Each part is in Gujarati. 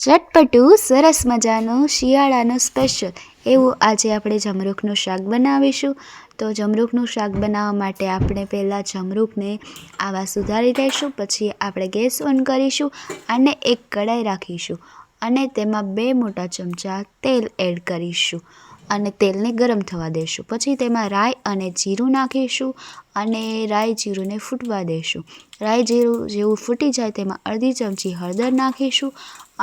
ચટપટું સરસ મજાનું શિયાળાનું સ્પેશિયલ એવું આજે આપણે જમરૂખનું શાક બનાવીશું. તો જમરૂખનું શાક બનાવવા માટે આપણે પહેલાં જમરૂખને આવા સુધારી લઈશું. પછી આપણે ગેસ ઓન કરીશું અને એક કઢાઈ રાખીશું અને તેમાં 2 મોટા ચમચા તેલ એડ કરીશું અને તેલને ગરમ થવા દઈશું. પછી તેમાં રાઈ અને જીરું નાખીશું અને રાઈ જીરુંને ફૂટવા દઈશું. રાઈ જીરું જેવું ફૂટી જાય તેમાં અડધી ચમચી હળદર નાખીશું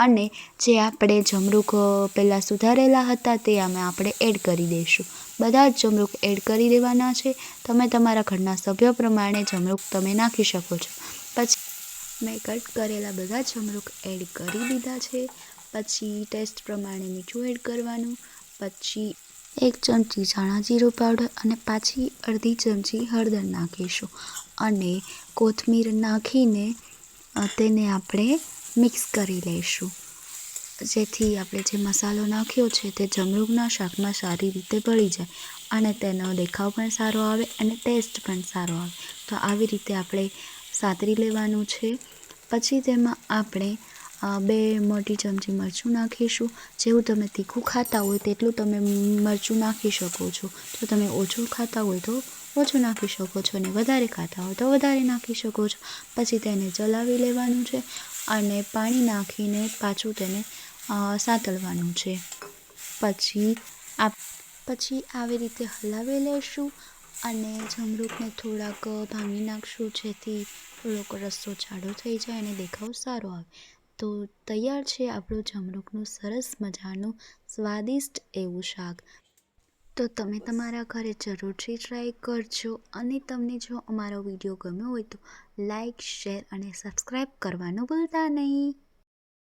અને જે આપણે જમરૂખ પહેલાં સુધારેલા હતા તે આપણે એડ કરી દઈશું. બધા જ જમરૂખ એડ કરી દેવાના છે. તમે તમારા ઘરના સભ્યો પ્રમાણે જમરૂખ તમે નાખી શકો છો. પછી મેં કટ કરેલા બધા જમરૂખ એડ કરી દીધા છે. પછી ટેસ્ટ પ્રમાણે મીઠું એડ કરવાનું. પછી 1 ચમચી ધાણા જીરું પાવડર અને પાછી અડધી ચમચી હળદર નાખીશું અને કોથમીર નાખીને તેને આપણે મિક્સ કરી લઈશું, જેથી આપણે જે મસાલો નાખ્યો છે તે જમરૂખના શાકમાં સારી રીતે ભળી જાય અને તેનો દેખાવ પણ સારો આવે અને ટેસ્ટ પણ સારો આવે. તો આવી રીતે આપણે સાતરી લેવાનું છે. પછી તેમાં આપણે 2 મોટી ચમચી મરચું નાખીશું. જેવું તમે તીખું ખાતા હોય તેટલું તમે મરચું નાખી શકો છો. જો તમે ઓછું ખાતા હોય તો ઓછું નાખી શકો છો અને વધારે ખાતા હોય તો વધારે નાખી શકો છો. પછી તેને ચલાવી લેવાનું છે અને પાણી નાખીને પાછું તેને સાતળવાનું છે. પછી આવી રીતે હલાવી લઈશું અને જમરૂખને થોડાક ભાંગી નાખશું, જેથી થોડોક રસ્સો જાડો થઈ જાય અને દેખાવ સારો આવે. તો તૈયાર છે આપણું જમરૂખનું સરસ મજાનું સ્વાદિષ્ટ એવું શાક. તો તમે તમારા ઘરે જરૂરથી ટ્રાય કરજો અને તમને જો અમારો વિડીયો ગમ્યો હોય તો લાઈક, શેર અને સબસ્ક્રાઈબ કરવાનું ભૂલતા નહીં.